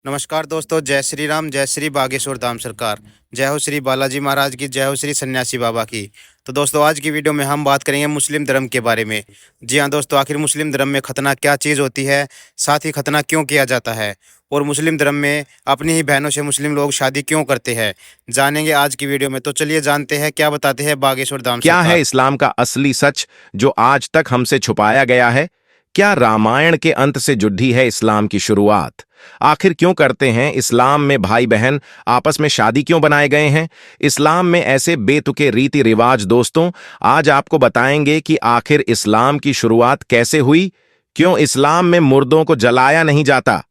नमस्कार दोस्तों, जय श्री राम, जय श्री बागेश्वर धाम सरकार, जय हो श्री बालाजी महाराज की, जय हो श्री सन्यासी बाबा की। तो दोस्तों, आज की वीडियो में हम बात करेंगे मुस्लिम धर्म के बारे में। जी हाँ दोस्तों, आखिर मुस्लिम धर्म में खतना क्या चीज़ होती है, साथ ही खतना क्यों किया जाता है, और मुस्लिम धर्म में अपनी ही बहनों से मुस्लिम लोग शादी क्यों करते हैं, जानेंगे आज की वीडियो में। तो चलिए जानते हैं क्या बताते हैं बागेश्वर धाम क्या है सरकार। इस्लाम का असली सच जो आज तक हमसे छुपाया गया है? क्या रामायण के अंत से जुड़ी है इस्लाम की शुरुआत? आखिर क्यों करते हैं इस्लाम में भाई बहन आपस में शादी क्यों बनाए गए हैं? इस्लाम में ऐसे बेतुके रीति रिवाज दोस्तों, आज आपको बताएंगे कि आखिर इस्लाम की शुरुआत कैसे हुई। क्यों इस्लाम में मुर्दों को जलाया नहीं जाता?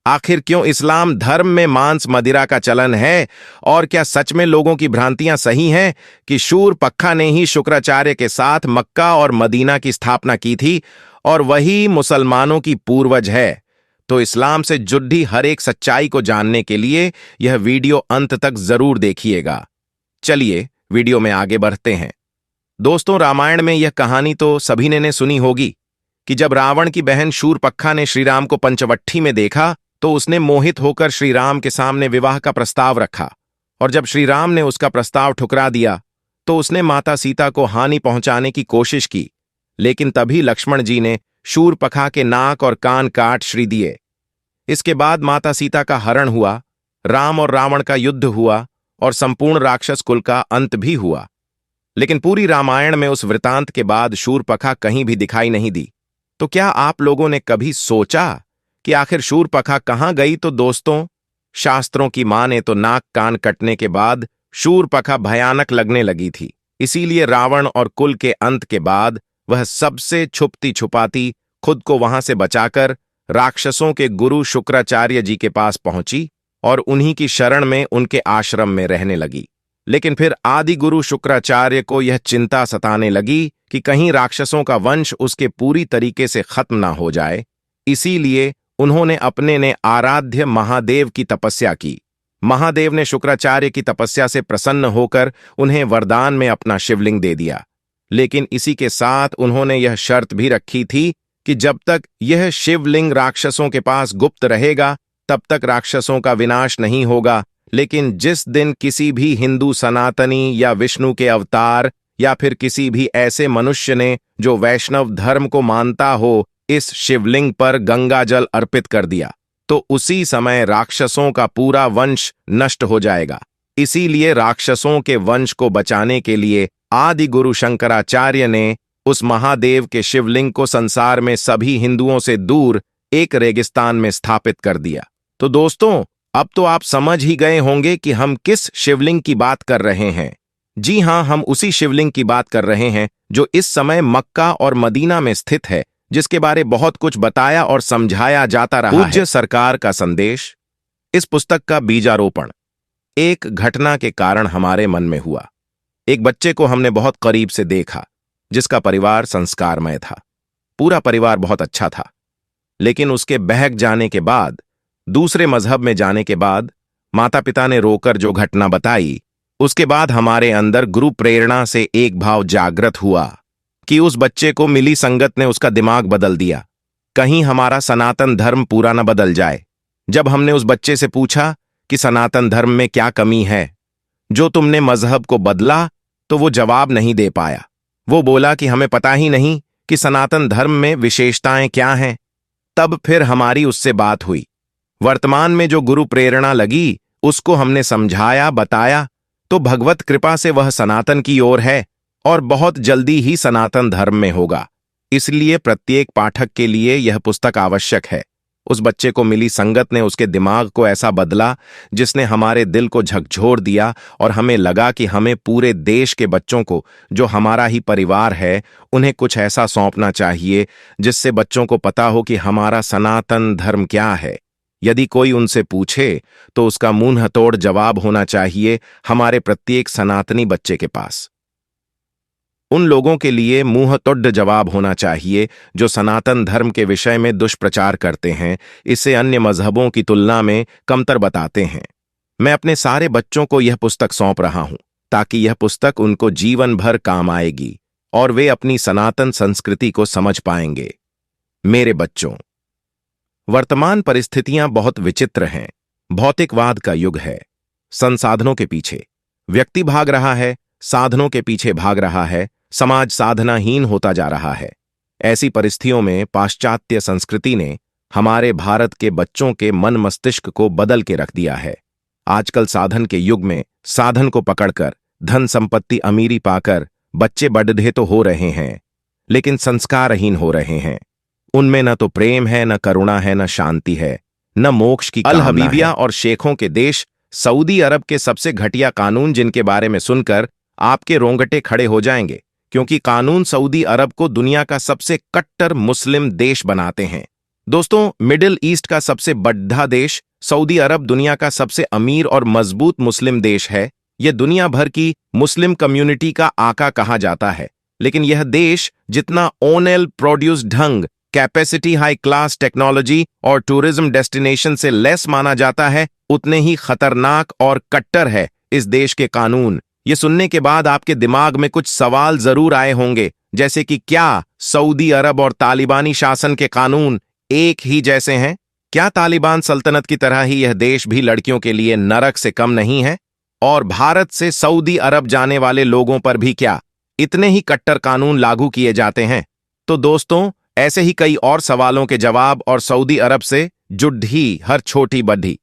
आखिर क्यों इस्लाम धर्म में मांस मदिरा का चलन है? और क्या सच में लोगों की भ्रांतियां सही हैं कि शूर पक्खा ने ही शुक्राचार्य के साथ मक्का और मदीना की स्थापना की थी और वही मुसलमानों की पूर्वज है? तो इस्लाम से जुड़ी हर एक सच्चाई को जानने के लिए यह वीडियो अंत तक जरूर देखिएगा। चलिए वीडियो में आगे बढ़ते हैं। दोस्तों, रामायण में यह कहानी तो सभी ने सुनी होगी कि जब रावण की बहन शूरपक्खा ने श्रीराम को पंचवट्ठी में देखा तो उसने मोहित होकर श्रीराम के सामने विवाह का प्रस्ताव रखा, और जब श्रीराम ने उसका प्रस्ताव ठुकरा दिया तो उसने माता सीता को हानि पहुंचाने की कोशिश की। लेकिन तभी लक्ष्मण जी ने शूरपखा के नाक और कान काट श्री दिए। इसके बाद माता सीता का हरण हुआ, राम और रावण का युद्ध हुआ और संपूर्ण राक्षस कुल का अंत भी हुआ। लेकिन पूरी रामायण में उस वृतांत के बाद शूरपखा कहीं भी दिखाई नहीं दी। तो क्या आप लोगों ने कभी सोचा कि आखिर शूरपखा कहां गई? तो दोस्तों, शास्त्रों की माने तो नाक कान कटने के बाद शूरपखा भयानक लगने लगी थी। इसीलिए रावण और कुल के अंत के बाद वह सबसे छुपती छुपाती खुद को वहां से बचाकर राक्षसों के गुरु शुक्राचार्य जी के पास पहुंची और उन्हीं की शरण में उनके आश्रम में रहने लगी। लेकिन फिर आदि गुरु शुक्राचार्य को यह चिंता सताने लगी कि कहीं राक्षसों का वंश उसके पूरी तरीके से खत्म ना हो जाए। इसीलिए उन्होंने अपने ने आराध्य महादेव की तपस्या की। महादेव ने शुक्राचार्य की तपस्या से प्रसन्न होकर उन्हें वरदान में अपना शिवलिंग दे दिया। लेकिन इसी के साथ उन्होंने यह शर्त भी रखी थी कि जब तक यह शिवलिंग राक्षसों के पास गुप्त रहेगा तब तक राक्षसों का विनाश नहीं होगा। लेकिन जिस दिन किसी भी हिंदू सनातनी या विष्णु के अवतार या फिर किसी भी ऐसे मनुष्य ने जो वैष्णव धर्म को मानता हो इस शिवलिंग पर गंगा जल अर्पित कर दिया तो उसी समय राक्षसों का पूरा वंश नष्ट हो जाएगा। इसीलिए राक्षसों के वंश को बचाने के लिए आदि गुरु शंकराचार्य ने उस महादेव के शिवलिंग को संसार में सभी हिंदुओं से दूर एक रेगिस्तान में स्थापित कर दिया। तो दोस्तों, अब तो आप समझ ही गए होंगे कि हम किस शिवलिंग की बात कर रहे हैं। जी हां, हम उसी शिवलिंग की बात कर रहे हैं जो इस समय मक्का और मदीना में स्थित है, जिसके बारे बहुत कुछ बताया और समझाया जाता रहा है। पूज्य सरकार का संदेश। इस पुस्तक का बीजारोपण एक घटना के कारण हमारे मन में हुआ। एक बच्चे को हमने बहुत करीब से देखा जिसका परिवार संस्कारमय था। पूरा परिवार बहुत अच्छा था, लेकिन उसके बहक जाने के बाद, दूसरे मजहब में जाने के बाद माता पिता ने रोकर जो घटना बताई, उसके बाद हमारे अंदर गुरु प्रेरणा से एक भाव जागृत हुआ कि उस बच्चे को मिली संगत ने उसका दिमाग बदल दिया। कहीं हमारा सनातन धर्म पूरा न बदल जाए। जब हमने उस बच्चे से पूछा कि सनातन धर्म में क्या कमी है जो तुमने मजहब को बदला, तो वो जवाब नहीं दे पाया। वो बोला कि हमें पता ही नहीं कि सनातन धर्म में विशेषताएं क्या हैं। तब फिर हमारी उससे बात हुई। वर्तमान में जो गुरु प्रेरणा लगी उसको हमने समझाया, बताया, तो भगवत कृपा से वह सनातन की ओर है और बहुत जल्दी ही सनातन धर्म में होगा। इसलिए प्रत्येक पाठक के लिए यह पुस्तक आवश्यक है। उस बच्चे को मिली संगत ने उसके दिमाग को ऐसा बदला जिसने हमारे दिल को झकझोर दिया, और हमें लगा कि हमें पूरे देश के बच्चों को, जो हमारा ही परिवार है, उन्हें कुछ ऐसा सौंपना चाहिए जिससे बच्चों को पता हो कि हमारा सनातन धर्म क्या है। यदि कोई उनसे पूछे तो उसका मुंह तोड़ जवाब होना चाहिए हमारे प्रत्येक सनातनी बच्चे के पास। उन लोगों के लिए मुंह तोड़ जवाब होना चाहिए जो सनातन धर्म के विषय में दुष्प्रचार करते हैं, इसे अन्य मजहबों की तुलना में कमतर बताते हैं। मैं अपने सारे बच्चों को यह पुस्तक सौंप रहा हूं ताकि यह पुस्तक उनको जीवन भर काम आएगी और वे अपनी सनातन संस्कृति को समझ पाएंगे। मेरे बच्चों, वर्तमान परिस्थितियां बहुत विचित्र हैं। भौतिकवाद का युग है। संसाधनों के पीछे व्यक्ति भाग रहा है, साधनों के पीछे भाग रहा है, समाज साधनाहीन होता जा रहा है। ऐसी परिस्थितियों में पाश्चात्य संस्कृति ने हमारे भारत के बच्चों के मन मस्तिष्क को बदल के रख दिया है। आजकल साधन के युग में साधन को पकड़कर धन संपत्ति अमीरी पाकर बच्चे बड़े तो हो रहे हैं, लेकिन संस्कारहीन हो रहे हैं। उनमें न तो प्रेम है, न करुणा है, न शांति है, न मोक्ष की अल हबीबिया और शेखों के देश सऊदी अरब के सबसे घटिया कानून, जिनके बारे में सुनकर आपके रोंगटे खड़े हो जाएंगे, क्योंकि कानून सऊदी अरब को दुनिया का सबसे कट्टर मुस्लिम देश बनाते हैं। दोस्तों, मिडिल ईस्ट का सबसे बड़ा देश सऊदी अरब दुनिया का सबसे अमीर और मजबूत मुस्लिम देश है। यह दुनिया भर की मुस्लिम कम्युनिटी का आका कहा जाता है, लेकिन यह देश जितना ओनेल प्रोड्यूस ढंग, कैपेसिटी, हाई क्लास टेक्नोलॉजी और टूरिज्म डेस्टिनेशन से लेस माना जाता है, उतने ही खतरनाक और कट्टर है इस देश के कानून। ये सुनने के बाद आपके दिमाग में कुछ सवाल जरूर आए होंगे, जैसे कि क्या सऊदी अरब और तालिबानी शासन के कानून एक ही जैसे हैं? क्या तालिबान सल्तनत की तरह ही यह देश भी लड़कियों के लिए नरक से कम नहीं है? और भारत से सऊदी अरब जाने वाले लोगों पर भी क्या इतने ही कट्टर कानून लागू किए जाते हैं? तो दोस्तों, ऐसे ही कई और सवालों के जवाब और सऊदी अरब से जुड़ी हर छोटी बड़ी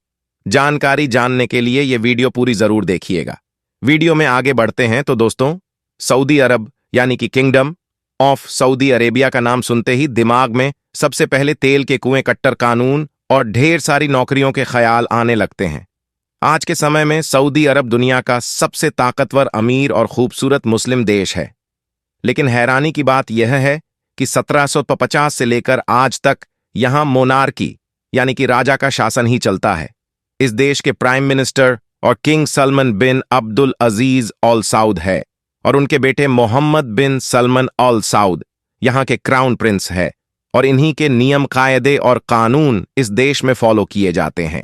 जानकारी जानने के लिए यह वीडियो पूरी जरूर देखिएगा। वीडियो में आगे बढ़ते हैं तो दोस्तों, सऊदी अरब यानी कि किंगडम ऑफ सऊदी अरेबिया का नाम सुनते ही दिमाग में सबसे पहले तेल के कुएं, कट्टर कानून और ढेर सारी नौकरियों के ख्याल आने लगते हैं। आज के समय में सऊदी अरब दुनिया का सबसे ताकतवर, अमीर और खूबसूरत मुस्लिम देश है। लेकिन हैरानी की बात यह है कि 1750 से लेकर आज तक यहां मोनार्की यानी कि राजा का शासन ही चलता है। इस देश के प्राइम मिनिस्टर और किंग सलमान बिन अब्दुल अजीज ऑल साउद है, और उनके बेटे मोहम्मद बिन सलमान ऑल साउद यहां के क्राउन प्रिंस है, और इन्हीं के नियम, कायदे और कानून इस देश में फॉलो किए जाते हैं।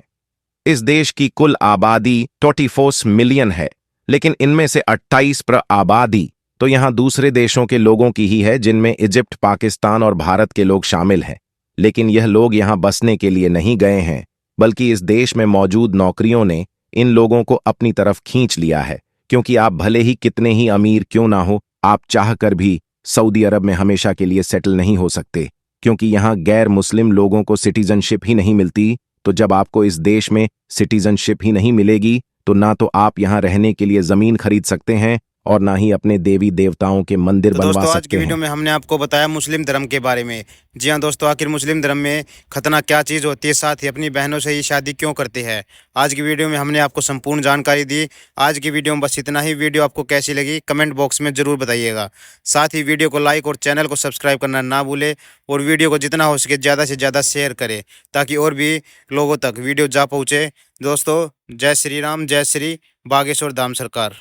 इस देश की कुल आबादी 24 मिलियन है, लेकिन इनमें से 28% आबादी तो यहां दूसरे देशों के लोगों की ही है, जिनमें इजिप्ट, पाकिस्तान और भारत के लोग शामिल हैं। लेकिन यह लोग यहां बसने के लिए नहीं गए हैं, बल्कि इस देश में मौजूद नौकरियों ने इन लोगों को अपनी तरफ खींच लिया है। क्योंकि आप भले ही कितने ही अमीर क्यों ना हो, आप चाहकर भी सऊदी अरब में हमेशा के लिए सेटल नहीं हो सकते, क्योंकि यहां गैर मुस्लिम लोगों को सिटीजनशिप ही नहीं मिलती। तो जब आपको इस देश में सिटीजनशिप ही नहीं मिलेगी, तो ना तो आप यहां रहने के लिए जमीन खरीद सकते हैं और ना ही अपने देवी देवताओं के मंदिर बनवा दोस्तों, आज सकते की हैं। वीडियो में हमने आपको बताया मुस्लिम धर्म के बारे में। जी हाँ दोस्तों, आखिर मुस्लिम धर्म में खतना क्या चीज़ होती है, साथ ही अपनी बहनों से ही शादी क्यों करते हैं। आज की वीडियो में हमने आपको संपूर्ण जानकारी दी। आज की वीडियो में बस इतना ही। वीडियो आपको कैसी लगी कमेंट बॉक्स में जरूर बताइएगा। साथ ही वीडियो को लाइक और चैनल को सब्सक्राइब करना ना भूले, और वीडियो को जितना हो सके ज़्यादा से ज़्यादा शेयर करें, ताकि और भी लोगों तक वीडियो जा पहुँचे। दोस्तों, जय श्री राम, जय श्री बागेश्वर धाम सरकार।